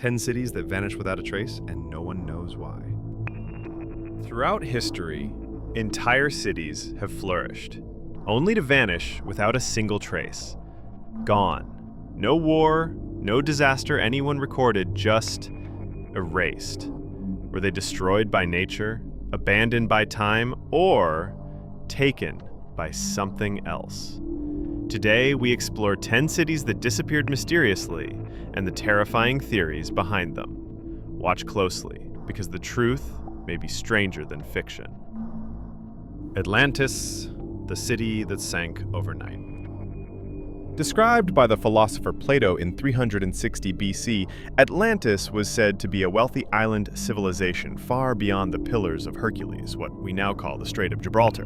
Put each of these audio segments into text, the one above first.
10 cities that vanish without a trace, and no one knows why. Throughout history, entire cities have flourished, only to vanish without a single trace. Gone. No war, no disaster anyone recorded, just erased. Were they destroyed by nature, abandoned by time, or taken by something else? Today, we explore 10 cities that disappeared mysteriously and the terrifying theories behind them. Watch closely, because the truth may be stranger than fiction. Atlantis, the city that sank overnight. Described by the philosopher Plato in 360 BC, Atlantis was said to be a wealthy island civilization far beyond the Pillars of Hercules, what we now call the Strait of Gibraltar.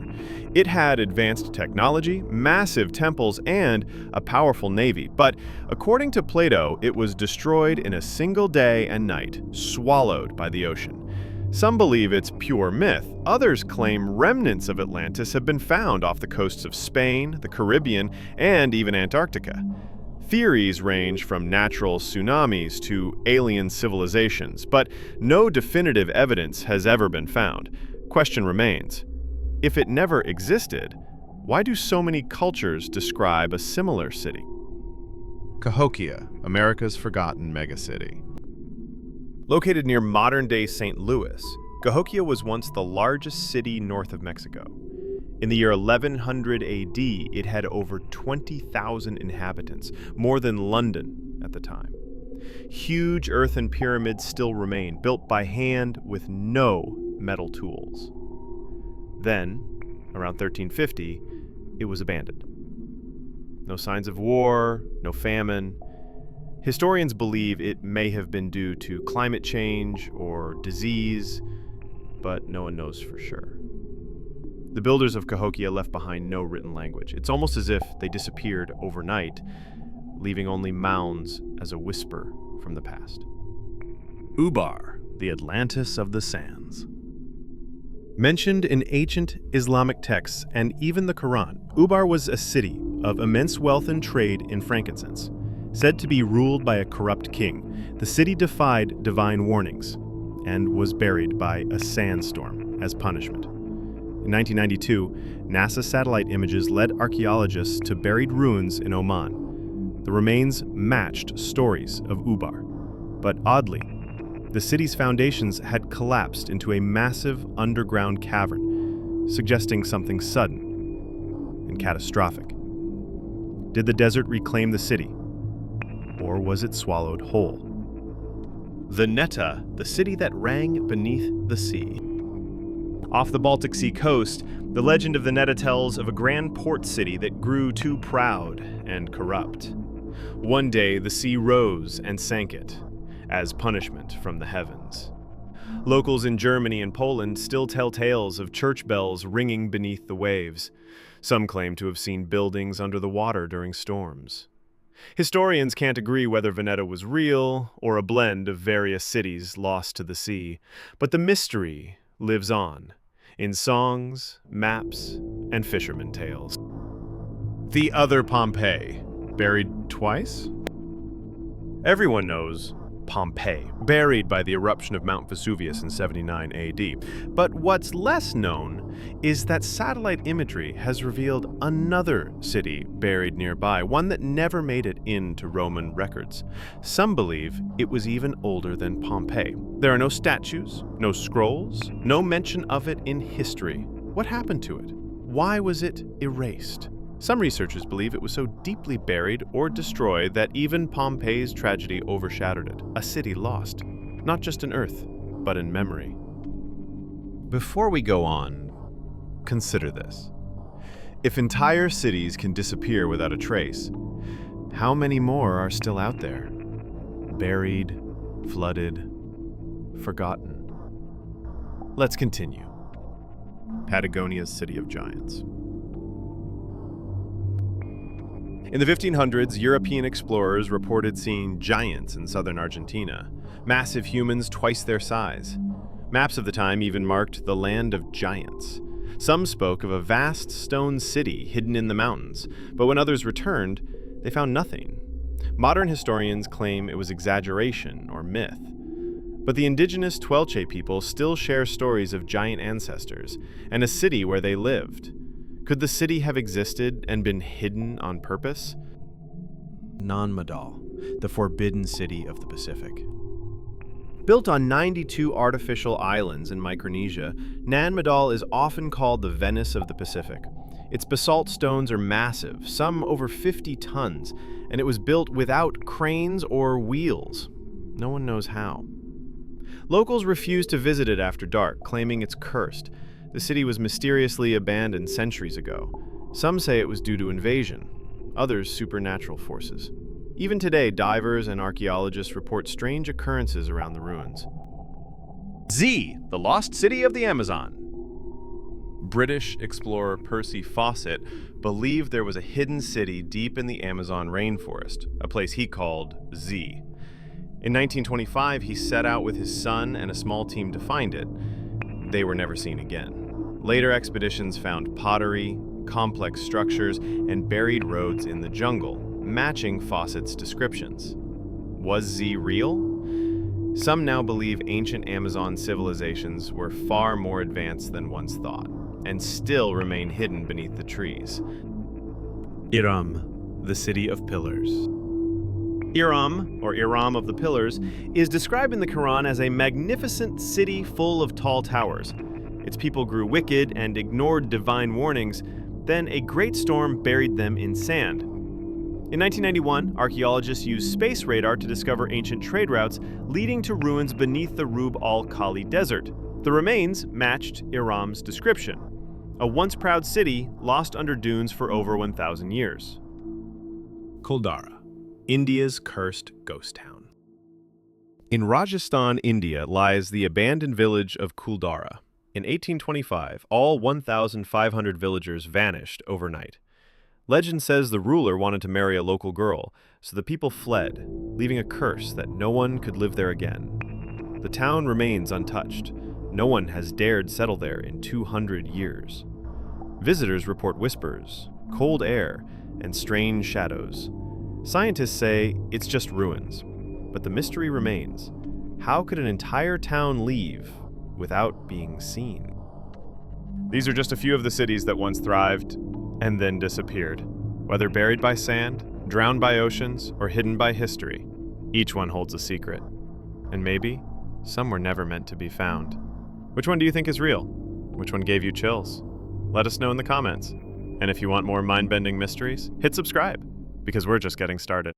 It had advanced technology, massive temples, and a powerful navy, but according to Plato, it was destroyed in a single day and night, swallowed by the ocean. Some believe it's pure myth. Others claim remnants of Atlantis have been found off the coasts of Spain, the Caribbean, and even Antarctica. Theories range from natural tsunamis to alien civilizations, but no definitive evidence has ever been found. Question remains: if it never existed, why do so many cultures describe a similar city? Cahokia, America's forgotten megacity. Located near modern-day St. Louis, Cahokia was once the largest city north of Mexico. In the year 1100 AD, it had over 20,000 inhabitants, more than London at the time. Huge earthen pyramids still remain, built by hand with no metal tools. Then, around 1350, it was abandoned. No signs of war, no famine. Historians believe it may have been due to climate change or disease, but no one knows for sure. The builders of Cahokia left behind no written language. It's almost as if they disappeared overnight, leaving only mounds as a whisper from the past. Ubar, the Atlantis of the sands. Mentioned in ancient Islamic texts and even the Quran, Ubar was a city of immense wealth and trade in frankincense. Said to be ruled by a corrupt king, the city defied divine warnings and was buried by a sandstorm as punishment. In 1992, NASA satellite images led archaeologists to buried ruins in Oman. The remains matched stories of Ubar, but oddly, the city's foundations had collapsed into a massive underground cavern, suggesting something sudden and catastrophic. Did the desert reclaim the city? Or was it swallowed whole? The Netta, the city that rang beneath the sea. Off the Baltic Sea coast, the legend of the Netta tells of a grand port city that grew too proud and corrupt. One day, the sea rose and sank it, as punishment from the heavens. Locals in Germany and Poland still tell tales of church bells ringing beneath the waves. Some claim to have seen buildings under the water during storms. Historians can't agree whether Veneta was real or a blend of various cities lost to the sea, but the mystery lives on in songs, maps, and fisherman tales. The other Pompeii, buried twice? Everyone knows Pompeii, buried by the eruption of Mount Vesuvius in 79 AD. But what's less known is that satellite imagery has revealed another city buried nearby, one that never made it into Roman records. Some believe it was even older than Pompeii. There are no statues, no scrolls, no mention of it in history. What happened to it? Why was it erased? Some researchers believe it was so deeply buried or destroyed that even Pompeii's tragedy overshadowed it. A city lost, not just in earth, but in memory. Before we go on, consider this. If entire cities can disappear without a trace, how many more are still out there? Buried, flooded, forgotten. Let's continue. Patagonia's City of Giants. In the 1500s, European explorers reported seeing giants in southern Argentina, massive humans twice their size. Maps of the time even marked the land of giants. Some spoke of a vast stone city hidden in the mountains, but when others returned, they found nothing. Modern historians claim it was exaggeration or myth. But the indigenous Twelche people still share stories of giant ancestors and a city where they lived. Could the city have existed and been hidden on purpose? Nanmadol, the forbidden city of the Pacific. Built on 92 artificial islands in Micronesia, Nanmadol is often called the Venice of the Pacific. Its basalt stones are massive, some over 50 tons, and it was built without cranes or wheels. No one knows how. Locals refuse to visit it after dark, claiming it's cursed. The city was mysteriously abandoned centuries ago. Some say it was due to invasion, others supernatural forces. Even today, divers and archaeologists report strange occurrences around the ruins. Z, the lost city of the Amazon. British explorer Percy Fawcett believed there was a hidden city deep in the Amazon rainforest, a place he called Z. In 1925, he set out with his son and a small team to find it. They were never seen again. Later expeditions found pottery, complex structures, and buried roads in the jungle, matching Fawcett's descriptions. Was Z real? Some now believe ancient Amazon civilizations were far more advanced than once thought, and still remain hidden beneath the trees. Iram, the city of pillars. Iram, or Iram of the Pillars, is described in the Quran as a magnificent city full of tall towers. Its people grew wicked and ignored divine warnings. Then a great storm buried them in sand. In 1991, archaeologists used space radar to discover ancient trade routes leading to ruins beneath the Rub al-Khali Desert. The remains matched Iram's description, a once proud city lost under dunes for over 1,000 years. Kuldara, India's cursed ghost town. In Rajasthan, India, lies the abandoned village of Kuldara. In 1825, all 1,500 villagers vanished overnight. Legend says the ruler wanted to marry a local girl, so the people fled, leaving a curse that no one could live there again. The town remains untouched. No one has dared settle there in 200 years. Visitors report whispers, cold air, and strange shadows. Scientists say it's just ruins, but the mystery remains. How could an entire town leave without being seen? These are just a few of the cities that once thrived and then disappeared. Whether buried by sand, drowned by oceans, or hidden by history, each one holds a secret. And maybe some were never meant to be found. Which one do you think is real? Which one gave you chills? Let us know in the comments. And if you want more mind-bending mysteries, hit subscribe, because we're just getting started.